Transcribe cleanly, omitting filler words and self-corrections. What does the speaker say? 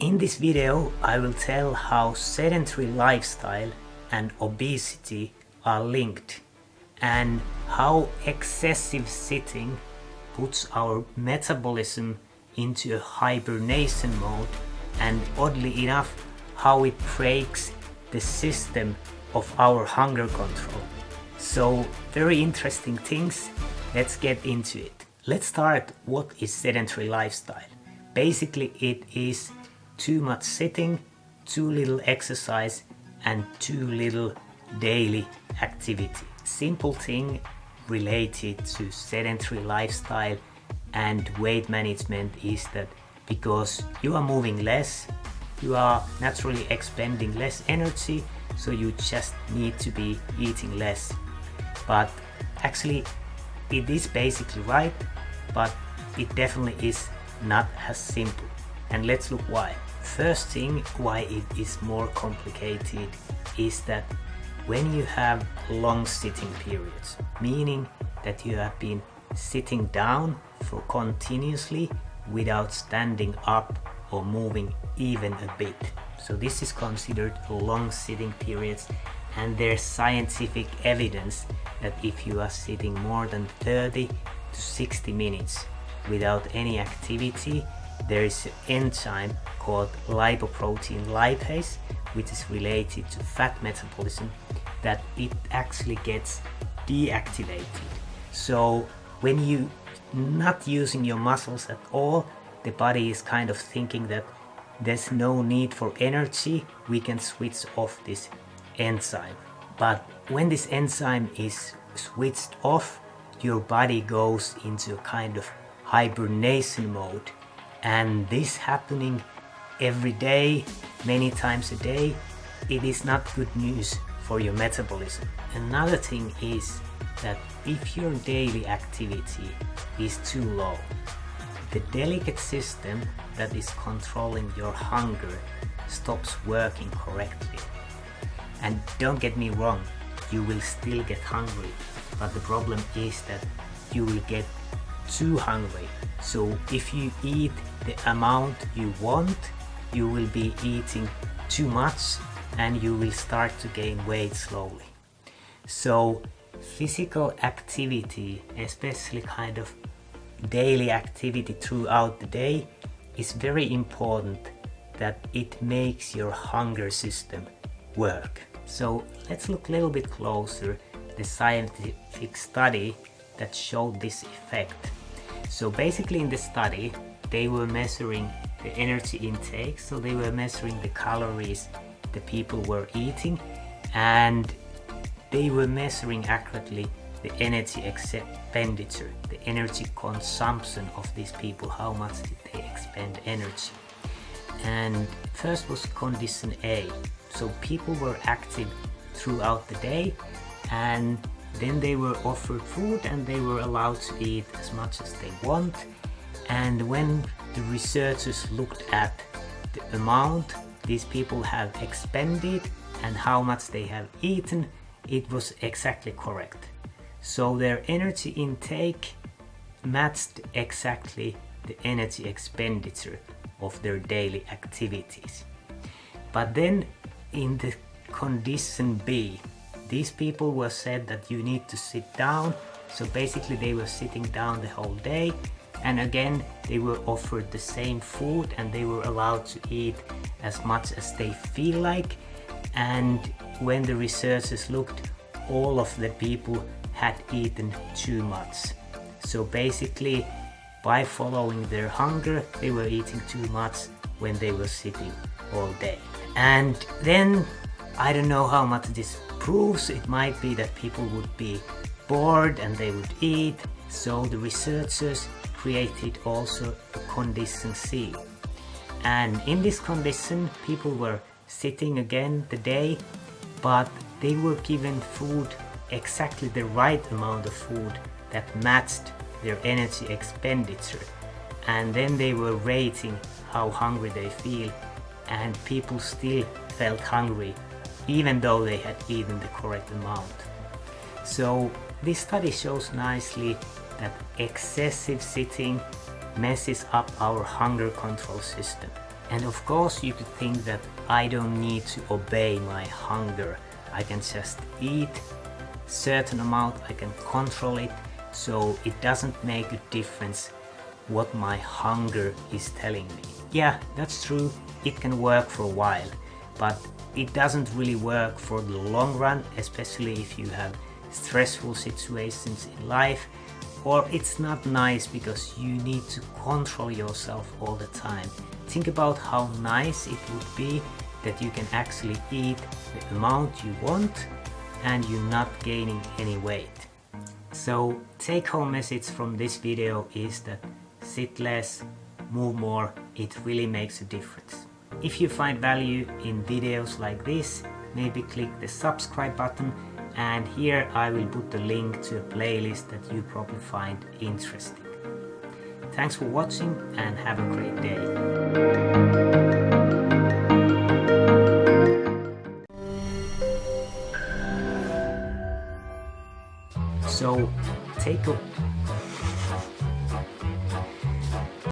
In this video, I will tell how sedentary lifestyle and obesity are linked, and how excessive sitting puts our metabolism into a hibernation mode, and oddly enough, how it breaks the system of our hunger control. So, very interesting things. Let's get into it. Let's start. What is sedentary lifestyle? Basically, it is too much sitting, too little exercise, and too little daily activity. Simple thing related to sedentary lifestyle and weight management is that because you are moving less, you are naturally expending less energy, so you just need to be eating less. But actually, it is basically right, but it definitely is not as simple. And let's look why. First thing why it is more complicated is that when you have long sitting periods, meaning that you have been sitting down for continuously without standing up or moving even a bit. So this is considered long sitting periods, and there's scientific evidence that if you are sitting more than 30 to 60 minutes without any activity, there is an enzyme called lipoprotein lipase, which is related to fat metabolism, that it actually gets deactivated. So when you not using your muscles at all, the body is kind of thinking that there's no need for energy, we can switch off this enzyme. But when this enzyme is switched off, your body goes into a kind of hibernation mode, and this happening every day, many times a day, it is not good news for your metabolism. Another thing is that if your daily activity is too low, the delicate system that is controlling your hunger stops working correctly. And don't get me wrong, you will still get hungry, but the problem is that you will get too hungry. So if you eat the amount you want, you will be eating too much and you will start to gain weight slowly. So physical activity, especially kind of daily activity throughout the day, is very important, that it makes your hunger system work. So let's look a little bit closer the scientific study that showed this effect. So basically in the study, they were measuring the energy intake, so they were measuring the calories the people were eating, and they were measuring accurately the energy expenditure, the energy consumption of these people, how much did they expend energy. And first was condition A, so people were active throughout the day, and then they were offered food and they were allowed to eat as much as they want. And when the researchers looked at the amount these people have expended and how much they have eaten, it was exactly correct. So their energy intake matched exactly the energy expenditure of their daily activities. But then in the condition B, these people were said that you need to sit down, so basically they were sitting down the whole day, and again they were offered the same food and they were allowed to eat as much as they feel like. And when the researchers looked, all of the people had eaten too much. So basically, by following their hunger, they were eating too much when they were sitting all day. And then I don't know how much this proves. It might be that people would be bored and they would eat. So the researchers created also a condition C. And in this condition, people were sitting again the day, but they were given food, exactly the right amount of food that matched their energy expenditure. And then they were rating how hungry they feel, and people still felt hungry even though they had eaten the correct amount. So this study shows nicely that excessive sitting messes up our hunger control system. And of course you could think that I don't need to obey my hunger. I can just eat certain amount, I can control it, so it doesn't make a difference what my hunger is telling me. Yeah, that's true, it can work for a while, but it doesn't really work for the long run, especially if you have stressful situations in life, or it's not nice because you need to control yourself all the time. Think about how nice it would be that you can actually eat the amount you want and you're not gaining any weight. So take home message from this video is that sit less, move more, it really makes a difference. If you find value in videos like this, maybe click the subscribe button, and here I will put the link to a playlist that you probably find interesting. Thanks for watching and have a great day. So take a